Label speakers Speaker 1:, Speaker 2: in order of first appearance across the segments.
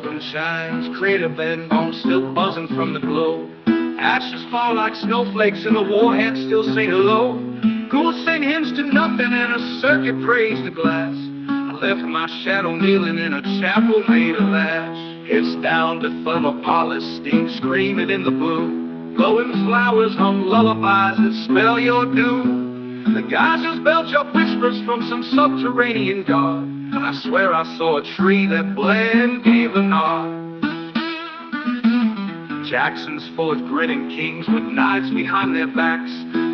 Speaker 1: broken shines, craterbed, bones still buzzing from the glow. Ashes fall like snowflakes and the warheads still say hello. Ghouls sing hymns to nothing and a circuit prays to glass. I left my shadow kneeling in a chapel made of ash. It's down to Thermopolis, steam screaming in the blue. Glowing flowers hum lullabies that spell your doom. The geysers belch up whispers from some subterranean god. And I swear I saw a tree that bled and gave a nod. Jackson's full of grinning kings with knives behind their backs.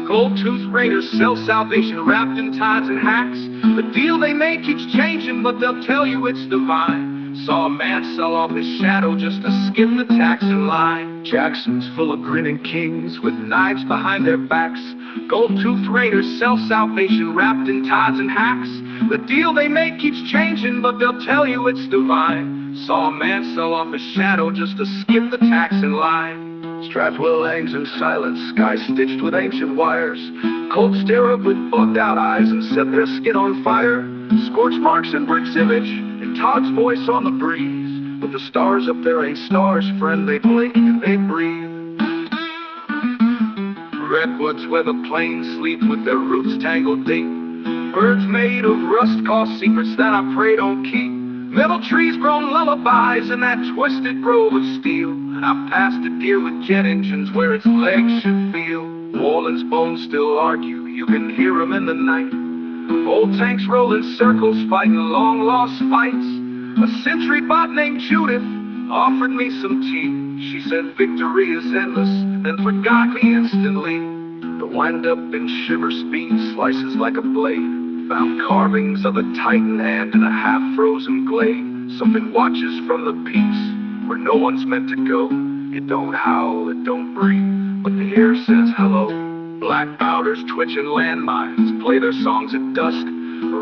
Speaker 1: Gold-toothed raiders sell salvation wrapped in tithes and hacks. The deal they make keeps changing, but they'll tell you it's divine. Saw a man sell off his shadow just to skim the taxin line. Jackson's full of grinning kings with knives behind their backs. Gold-toothed raiders sell salvation wrapped in tithes and hacks. The deal they make keeps changing, but they'll tell you it's divine. Saw a man sell off his shadow just to skip the taxin line. Strapped well hangs in silence, skies stitched with ancient wires. Cold stare up with bugged out eyes and set their skin on fire. Scorch marks in Brick's image, and Todd's voice on the breeze. But the stars up there ain't stars, friend, they blink and they breathe. Redwoods where the plains sleep with their roots tangled deep. Birds made of rust cause secrets that I pray don't keep. Metal trees grown lullabies in that twisted grove of steel. And I passed a deer with jet engines where its legs should feel. Orleans bones still argue, you can hear them in the night. Old tanks roll in circles fighting long lost fights. A sentry bot named Judith offered me some tea. She said victory is endless, then forgot me instantly. The wind up in shiver speed slices like a blade. Found carvings of a titan hand in a half-frozen glade. Something watches from the peaks where no one's meant to go. It don't howl, it don't breathe, but the air says hello. Black powders twitching landmines play their songs at dusk.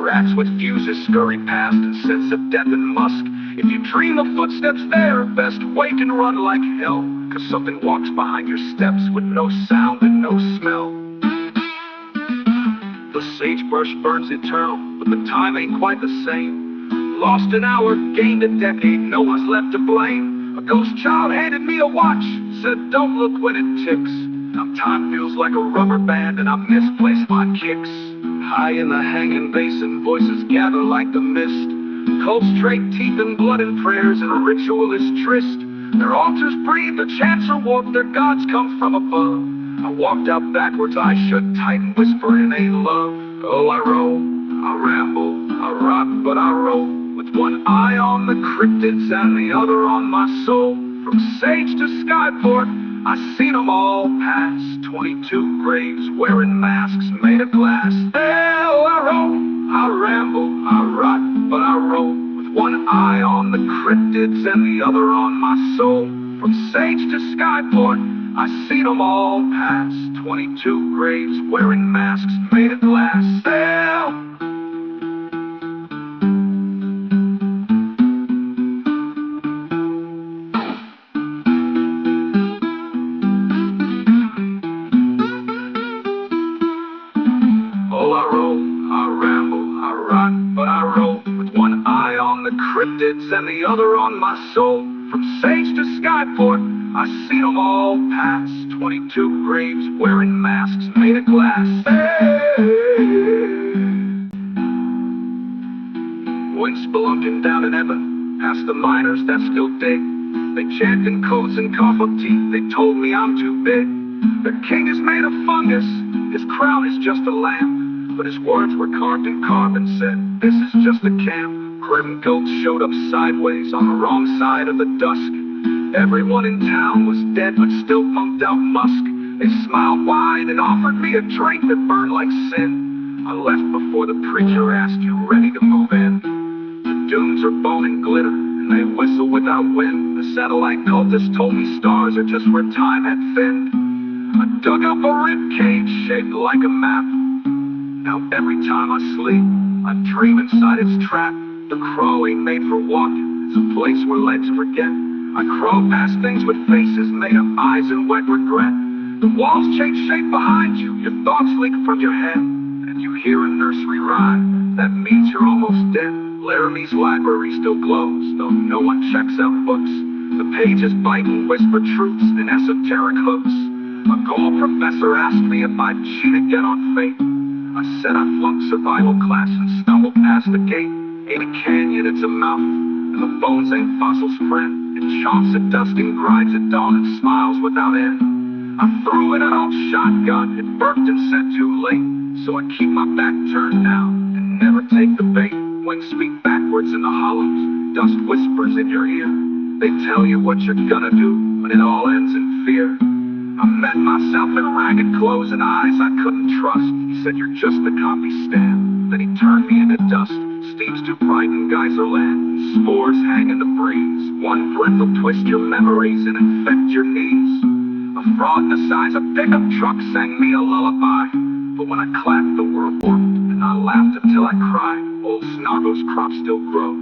Speaker 1: Rats with fuses scurry past and scents of death and musk. If you dream of footsteps there, best wake and run like hell, 'cause something walks behind your steps with no sound and no smell. The sagebrush burns eternal, but the time ain't quite the same. Lost an hour, gained a decade, no one's left to blame. A ghost child handed me a watch, said don't look when it ticks. Now time feels like a rubber band and I misplaced my kicks. High in the hanging basin, voices gather like the mist. Cold straight teeth and blood and prayers and a ritualist tryst. Their altars breathe, the chants are warped, their gods come from above. I walked out backwards, eyes shut tight and whispering a love. Oh, I roam, I ramble, I rock, but I roll. With one eye on the cryptids and the other on my soul. From sage to skyport, I seen them all pass. 22 graves wearing masks made of glass. Oh, I roam, I ramble, I rock, but I roll. With one eye on the cryptids and the other on my soul. From sage to skyport, I seen them all pass. 22 graves wearing masks made of glass. Oh. Oh, I roll, I ramble, I rock, but I roll. With one eye on the cryptids and the other on my soul. From sage to skyport, I see them all pass. 22 graves wearing masks made of glass. Hey. Wind spelunking down in heaven, past the miners that still dig. They chant in codes and cough up teeth, they told me I'm too big. Their king is made of fungus, his crown is just a lamp. But his words were carved in carbon, said, this is just a camp. Grim goats showed up sideways on the wrong side of the dusk. Everyone in town was dead but still pumped out musk. They smiled wide and offered me a drink that burned like sin. I left before the preacher asked, you ready to move in? The dunes are bone and glitter, and they whistle without wind. The satellite cultist told me stars are just where time had thinned. I dug up a rib cage shaped like a map. Now every time I sleep, I dream inside its trap. The crow ain't made for walking, it's a place where legs forget. I crawl past things with faces made of eyes and wet regret. The walls change shape behind you, your thoughts leak from your head. And you hear a nursery rhyme, that means you're almost dead. Laramie's library still glows, though no one checks out books. The pages bite and whisper truths in esoteric hooks. A Ghoul professor asked me if I'd cheat again on fate. I said I flunked survival class and stumbled past the gate. Ain't a canyon, it's a mouth, and the bones ain't fossils, friend. It chomps at dusk and grinds at dawn and smiles without end. I threw in an old shotgun, it burped and said too late. So I keep my back turned now and never take the bait. Wings speak backwards in the hollows, dust whispers in your ear. They tell you what you're gonna do, but it all ends in fear. I met myself in ragged clothes and eyes I couldn't trust. He said, you're just a copy stamp. Then he turned me into dust. Steam's too bright in geyser land. Spores hang in the breeze. One breath will twist your memories and infect your knees. A fraud the size of pickup truck sang me a lullaby. But when I clapped, the world warped, and I laughed until I cried. Old Snarbo's crops still grow,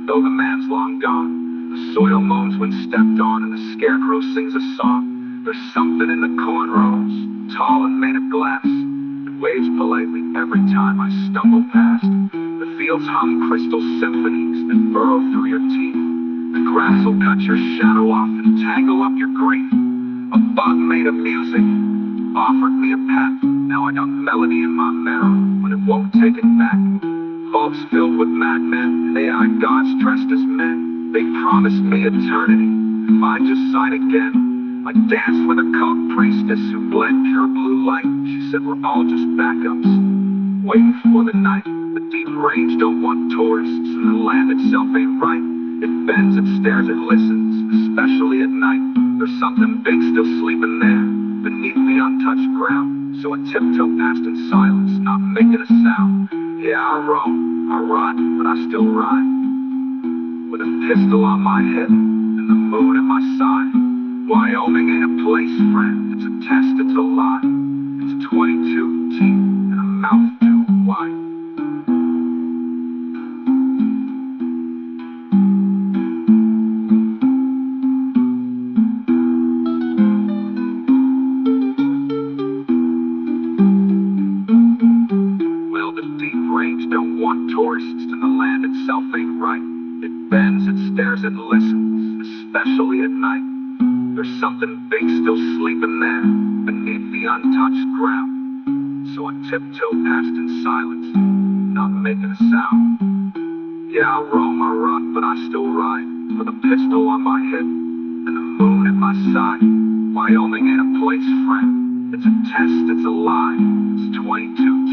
Speaker 1: though the man's long gone. The soil moans when stepped on, and the scarecrow sings a song. There's something in the cornrows, tall and made of glass. It waves politely every time I stumble past. The fields hum crystal symphonies that burrow through your teeth. The grass will cut your shadow off and tangle up your grief. A bug made of music offered me a pat. Now I got melody in my marrow, but it won't take it back. Vaults filled with madmen and AI gods dressed as men. They promised me eternity if I just sighed again. I danced with a cult priestess who bled pure blue light. She said we're all just backups, waiting for the night. The deep range don't want tourists, and the land itself ain't right. It bends, it stares, it listens, especially at night. There's something big still sleeping there, beneath the untouched ground. So I tiptoe past in silence, not making a sound. Yeah, I roam, I rot, but I still ride. With a pistol on my hip, and the moon at my side. Wyoming ain't a place, friend, it's a test, it's a lie. It's 22 teeth, and a mouth too wide. Well, the deep range don't want tourists, and the land itself ain't right. It bends, it stares, it listens, especially at night. There's something big still sleeping there, beneath the untouched ground. So I tiptoe past in silence, not making a sound. Yeah, I roam, I run, but I still ride. With a pistol on my hip, and the moon at my side. Wyoming ain't a place, friend, it's a test, it's a lie. It's 22 teeth.